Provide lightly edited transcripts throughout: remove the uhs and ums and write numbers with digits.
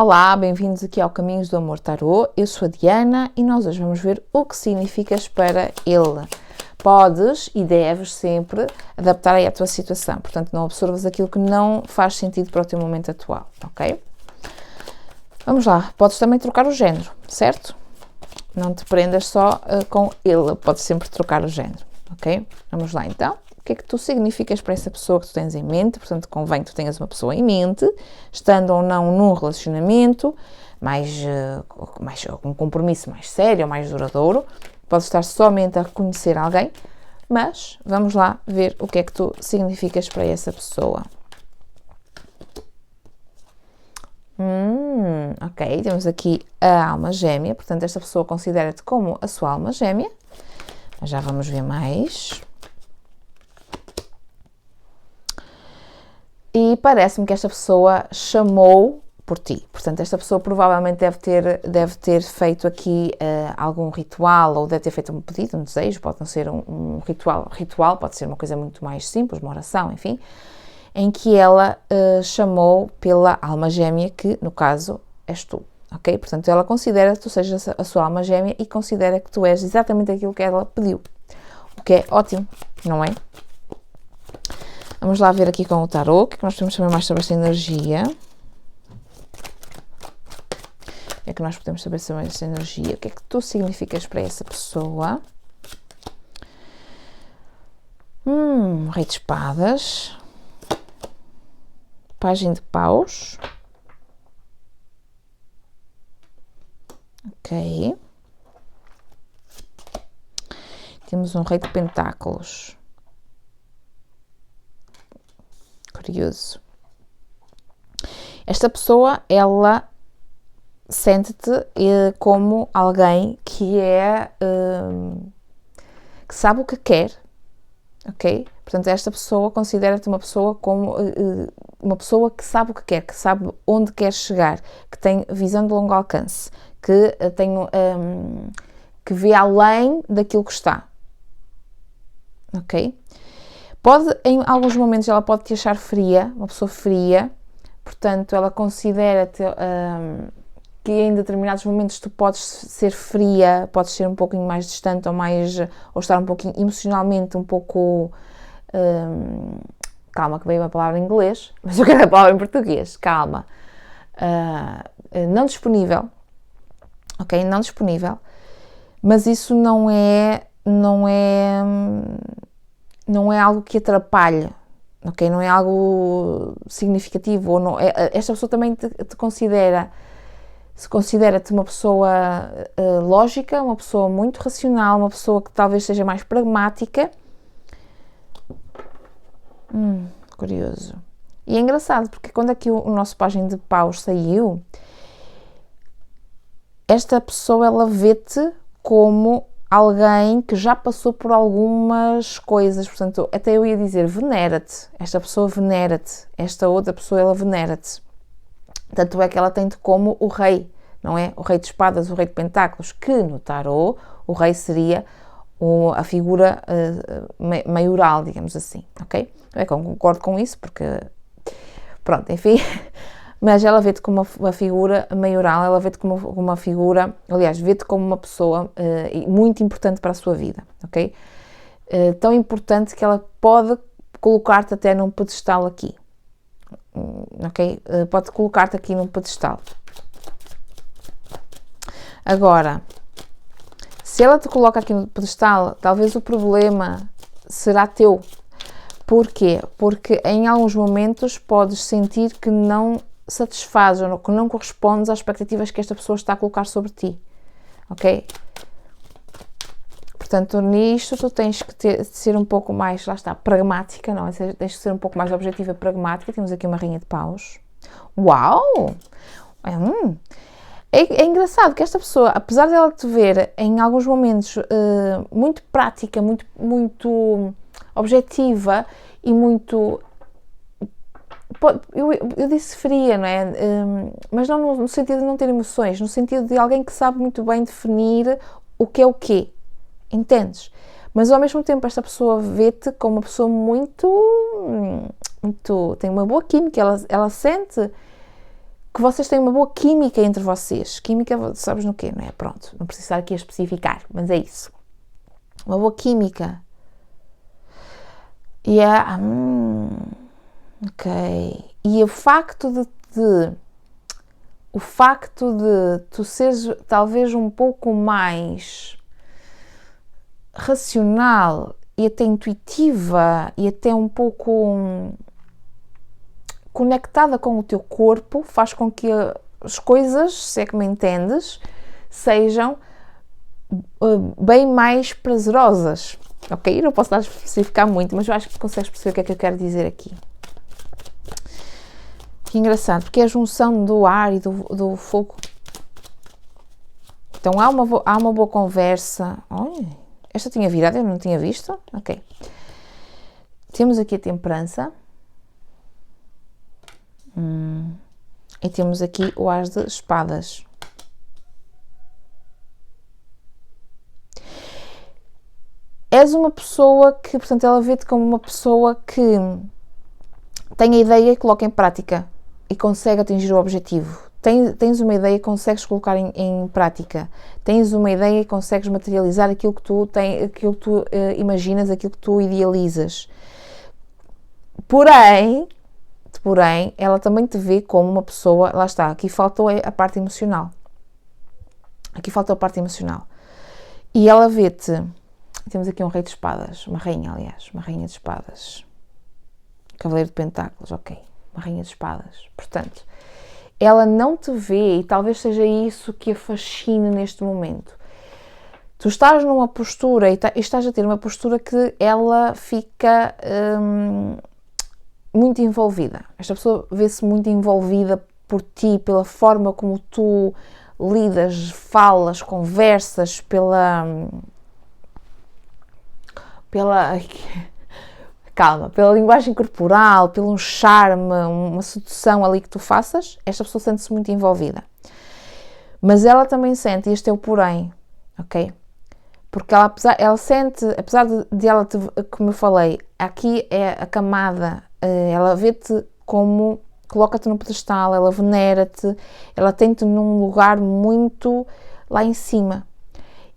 Olá, bem-vindos aqui ao Caminhos do Amor Tarot. Eu sou a Diana e nós hoje vamos ver o que significas para ele. Podes e deves sempre adaptar aí à tua situação, portanto não absorvas aquilo que não faz sentido para o teu momento atual, ok? Vamos lá, podes também trocar o género, certo? Não te prendas só com ele, podes sempre trocar o género, ok? Vamos lá então. O que é que tu significas para essa pessoa que tu tens em mente? Portanto, convém que tu tenhas uma pessoa em mente, estando ou não num relacionamento, um compromisso mais sério, mais duradouro. Podes estar somente a reconhecer alguém, mas vamos lá ver o que é que tu significas para essa pessoa. Ok, temos aqui a alma gêmea, portanto esta pessoa considera-te como a sua alma gêmea, mas já vamos ver mais. E parece-me que esta pessoa chamou por ti, portanto esta pessoa provavelmente deve ter feito aqui algum ritual, ou deve ter feito um pedido, um desejo, pode não ser um ritual, pode ser uma coisa muito mais simples, uma oração, enfim, em que ela chamou pela alma gêmea, que no caso és tu, ok? Portanto ela considera que tu sejas a sua alma gêmea e considera que tu és exatamente aquilo que ela pediu, o que é ótimo, não é? Vamos lá ver aqui com o tarot, o que é que nós podemos saber mais sobre esta energia. O que é que nós podemos saber sobre esta energia? O que é que tu significas para essa pessoa? Rei de espadas. Pagem de paus. Ok. Temos um rei de pentáculos. Curioso. Esta pessoa, ela sente-te como alguém que que sabe o que quer, ok? Portanto, esta pessoa considera-te uma pessoa como uma pessoa que sabe o que quer, que sabe onde quer chegar, que tem visão de longo alcance, que vê além daquilo que está, ok? Em alguns momentos, ela pode te achar fria, uma pessoa fria, portanto, ela considera-te que em determinados momentos tu podes ser fria, podes ser um pouquinho mais distante ou estar um pouquinho emocionalmente um pouco... calma, que veio uma palavra em inglês, mas eu quero a palavra em português, calma. Não disponível, ok? Não disponível, mas isso não é algo que atrapalhe, ok? Não é algo significativo, ou não, esta pessoa também considera-te uma pessoa lógica, uma pessoa muito racional, uma pessoa que talvez seja mais pragmática. Curioso. E é engraçado, porque quando aqui o nosso pagem de paus saiu, esta pessoa, ela vê-te como alguém que já passou por algumas coisas, portanto, até eu ia dizer, venera-te, esta pessoa venera-te, esta outra pessoa, ela venera-te. Tanto é que ela tem-te como o rei, não é? O rei de espadas, o rei de pentáculos, que no tarot, o rei seria a figura maioral, digamos assim, ok? Eu concordo com isso, porque, pronto, enfim... Mas ela vê-te como uma figura maioral, ela vê-te como uma figura, aliás, vê-te como uma pessoa muito importante para a sua vida, ok? Tão importante que ela pode colocar-te até num pedestal aqui, ok? Pode colocar-te aqui num pedestal. Agora, se ela te coloca aqui no pedestal, talvez o problema será teu. Porquê? Porque em alguns momentos podes sentir que não satisfazes ou que não correspondes às expectativas que esta pessoa está a colocar sobre ti, ok? Portanto, nisto tu tens que ser um pouco mais, lá está, pragmática, não é? Tens que ser um pouco mais objetiva e pragmática. Temos aqui uma rainha de paus. Uau! É engraçado que esta pessoa, apesar de ela te ver em alguns momentos muito prática, muito objetiva e muito... Eu disse fria, não é? Mas não no sentido de não ter emoções, no sentido de alguém que sabe muito bem definir o que é o quê, entendes? Mas ao mesmo tempo esta pessoa vê-te como uma pessoa muito tem uma boa química, ela sente que vocês têm uma boa química entre vocês. Química, sabes no quê, não é? Pronto, não preciso estar aqui a especificar, mas é isso. Uma boa química. E ok. E o facto de tu seres talvez um pouco mais racional e até intuitiva e até um pouco conectada com o teu corpo, faz com que as coisas, se é que me entendes, sejam bem mais prazerosas, ok? Eu não posso dar a especificar muito, mas eu acho que consegues perceber o que é que eu quero dizer aqui. Que engraçado, porque é a junção do ar e do fogo. Então há uma boa conversa. Olha, esta tinha virado, eu não tinha visto. Ok. Temos aqui a temperança. E temos aqui o as de espadas. És uma pessoa que, portanto, ela vê-te como uma pessoa que tem a ideia e coloca em prática e consegue atingir o objetivo. Tens uma ideia e consegues colocar em prática. Tens uma ideia e consegues materializar aquilo que tu imaginas, aquilo que tu idealizas. Porém, ela também te vê como uma pessoa, lá está, aqui faltou a parte emocional. E ela vê-te, temos aqui um rei de espadas, uma rainha de espadas. Cavaleiro de pentáculos, ok, uma rainha de espadas. Portanto, ela não te vê, e talvez seja isso que a fascine neste momento. Tu estás numa postura, e estás a ter uma postura que ela fica muito envolvida. Esta pessoa vê-se muito envolvida por ti, pela forma como tu lidas, falas, conversas, pela linguagem corporal, pelo charme, uma sedução ali que tu faças. Esta pessoa sente-se muito envolvida. Mas ela também sente, e este é o porém, ok? Porque ela sente, apesar de ela, como eu falei, aqui é a camada, ela vê-te como, coloca-te no pedestal, ela venera-te, ela tem-te num lugar muito lá em cima.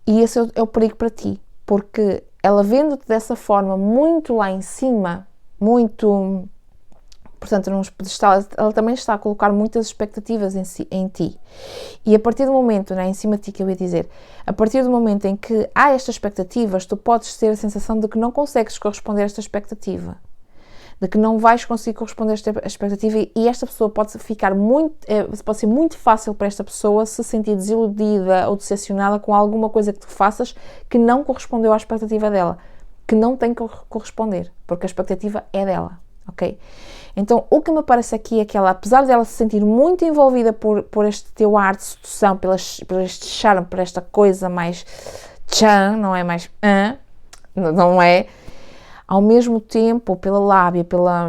E esse é o perigo para ti, porque ela vendo-te dessa forma, muito lá em cima, muito, portanto, num pedestal, ela também está a colocar muitas expectativas em ti. E a partir do momento, em cima de ti que eu ia dizer, a partir do momento em que há estas expectativas, tu podes ter a sensação de que não consegues corresponder a esta expectativa. De que não vais conseguir corresponder a esta expectativa e esta pessoa pode ser muito fácil para esta pessoa se sentir desiludida ou decepcionada com alguma coisa que tu faças que não correspondeu à expectativa dela, que não tem que corresponder, porque a expectativa é dela, ok? Então, o que me parece aqui é que ela, apesar de ela se sentir muito envolvida por este teu ar de sedução, por este charme, por esta coisa mais tchan, não é mais não é? Ao mesmo tempo, pela lábia, pela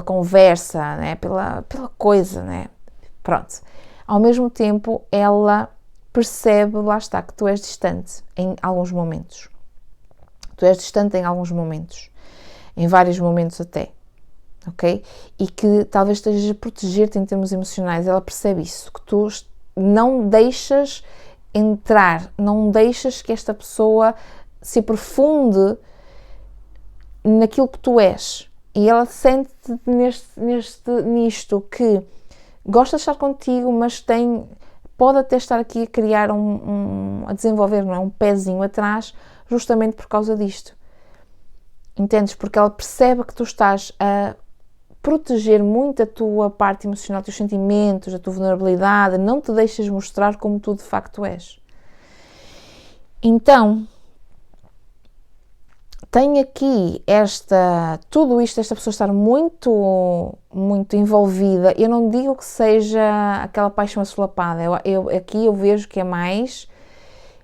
conversa, né? pela coisa, né? Pronto. Ao mesmo tempo, ela percebe, lá está, que tu és distante em alguns momentos. Tu és distante em alguns momentos. Em vários momentos até. Ok? E que talvez estejas a proteger-te em termos emocionais. Ela percebe isso. Que tu não deixas entrar, não deixas que esta pessoa se aprofunde naquilo que tu és, e ela sente-te nisto que gosta de estar contigo, mas pode até estar aqui a criar a desenvolver, não é? Um pezinho atrás, justamente por causa disto. Entendes? Porque ela percebe que tu estás a proteger muito a tua parte emocional, os teus sentimentos, a tua vulnerabilidade, não te deixas mostrar como tu de facto és. Então, tem aqui tudo isto, esta pessoa estar muito, muito envolvida. Eu não digo que seja aquela paixão assolapada. Aqui eu vejo que é mais,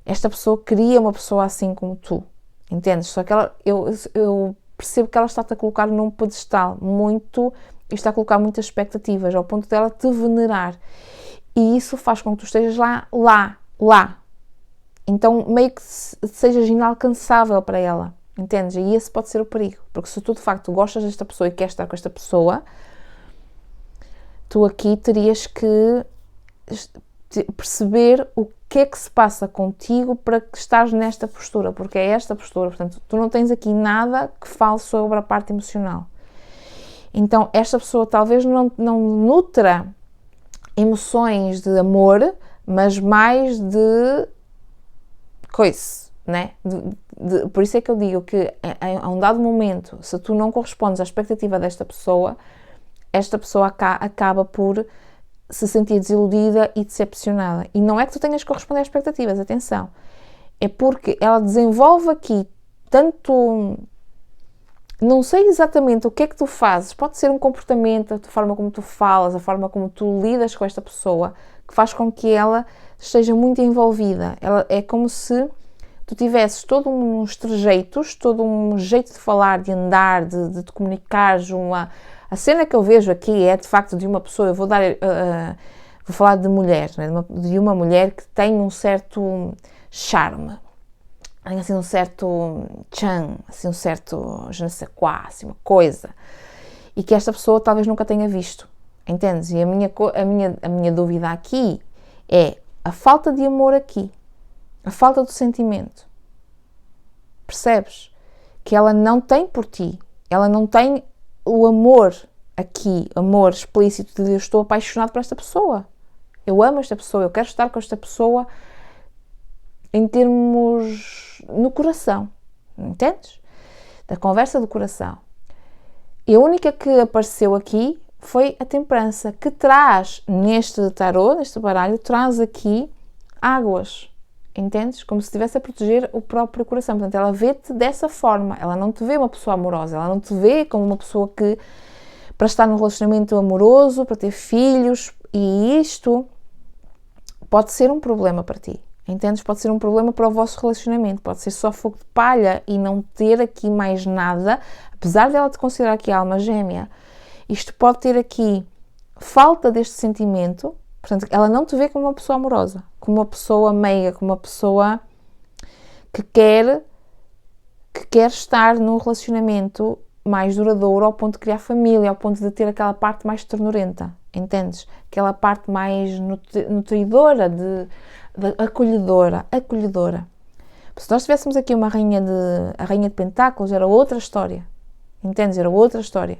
esta pessoa queria uma pessoa assim como tu, entendes? Só que eu percebo que ela está-te a colocar num pedestal muito, e está a colocar muitas expectativas, ao ponto dela te venerar. E isso faz com que tu estejas lá. Então meio que sejas inalcançável para ela. Entendes? E esse pode ser o perigo. Porque se tu de facto gostas desta pessoa e queres estar com esta pessoa, tu aqui terias que perceber o que é que se passa contigo para que estás nesta postura, porque é esta postura, portanto, tu não tens aqui nada que fale sobre a parte emocional. Então, esta pessoa talvez não nutra emoções de amor, mas mais de coisa, né? Por isso é que eu digo que a um dado momento, se tu não correspondes à expectativa desta pessoa, esta pessoa acaba por se sentir desiludida e decepcionada. E não é que tu tenhas que corresponder às expectativas, atenção. É porque ela desenvolve aqui tanto... Não sei exatamente o que é que tu fazes. Pode ser um comportamento, a forma como tu falas, a forma como tu lidas com esta pessoa, que faz com que ela esteja muito envolvida. Ela, é como se tu tivesses todos uns trejeitos, todo um jeito de falar, de andar, de te comunicares. A cena que eu vejo aqui é, de facto, de uma pessoa, vou falar de mulher, né? De uma mulher que tem um certo charme, tem assim um certo tchan, assim um certo je ne sais quoi, assim uma coisa, e que esta pessoa talvez nunca tenha visto, entendes? E a minha dúvida aqui é a falta de amor aqui, a falta do sentimento, percebes? Que ela não tem por ti, ela não tem o amor aqui, amor explícito de eu estou apaixonado por esta pessoa, eu amo esta pessoa, eu quero estar com esta pessoa em termos no coração, entendes? Da conversa do coração. E a única que apareceu aqui foi a temperança, que traz neste tarô, neste baralho, traz aqui águas, entendes? Como se estivesse a proteger o próprio coração. Portanto, ela vê-te dessa forma, ela não te vê uma pessoa amorosa, ela não te vê como uma pessoa que, para estar num relacionamento amoroso, para ter filhos, e isto pode ser um problema para ti. Entendes? Pode ser um problema para o vosso relacionamento, pode ser só fogo de palha e não ter aqui mais nada, apesar dela te considerar aqui a alma gêmea. Isto pode ter aqui falta deste sentimento, portanto, ela não te vê como uma pessoa amorosa, como uma pessoa meiga, como uma pessoa que quer estar num relacionamento mais duradouro, ao ponto de criar família, ao ponto de ter aquela parte mais ternurenta, entendes? Aquela parte mais nutridora, acolhedora. Se nós tivéssemos aqui a rainha de pentáculos, era outra história, entendes? Era outra história.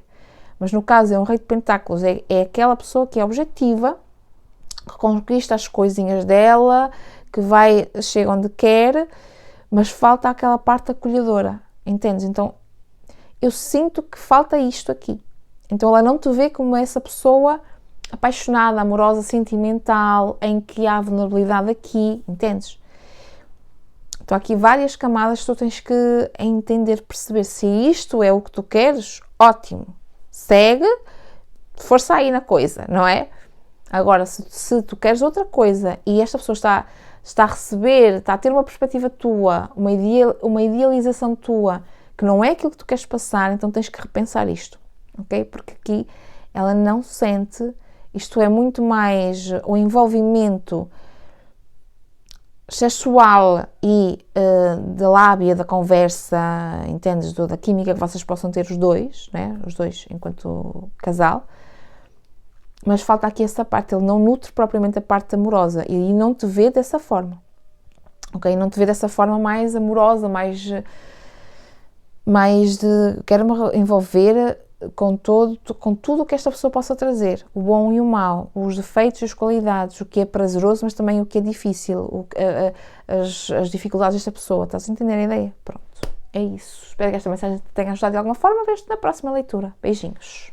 Mas no caso é um rei de pentáculos, é aquela pessoa que é objetiva, que conquista as coisinhas dela, que chega onde quer, mas falta aquela parte acolhedora, entendes? Então, eu sinto que falta isto aqui. Então ela não te vê como essa pessoa apaixonada, amorosa, sentimental, em que há vulnerabilidade aqui, entendes? Então há aqui várias camadas que tu tens que entender, perceber. Se isto é o que tu queres, ótimo. Segue, força aí na coisa, não é? Agora, se tu queres outra coisa e esta pessoa está a receber, está a ter uma perspectiva tua, uma idealização tua, que não é aquilo que tu queres passar, então tens que repensar isto, ok? Porque aqui ela não sente, isto é muito mais o envolvimento sexual e da lábia, da conversa, entendes? Da química que vocês possam ter os dois, né? Os dois enquanto casal, mas falta aqui essa parte, ele não nutre propriamente a parte amorosa e não te vê dessa forma, ok? Não te vê dessa forma mais amorosa, mais de quero-me envolver com tudo o que esta pessoa possa trazer, o bom e o mau, os defeitos e as qualidades, o que é prazeroso, mas também o que é difícil, as dificuldades desta pessoa. Estás a entender a ideia? Pronto, é isso. Espero que esta mensagem te tenha ajudado de alguma forma. Vejo-te na próxima leitura. Beijinhos.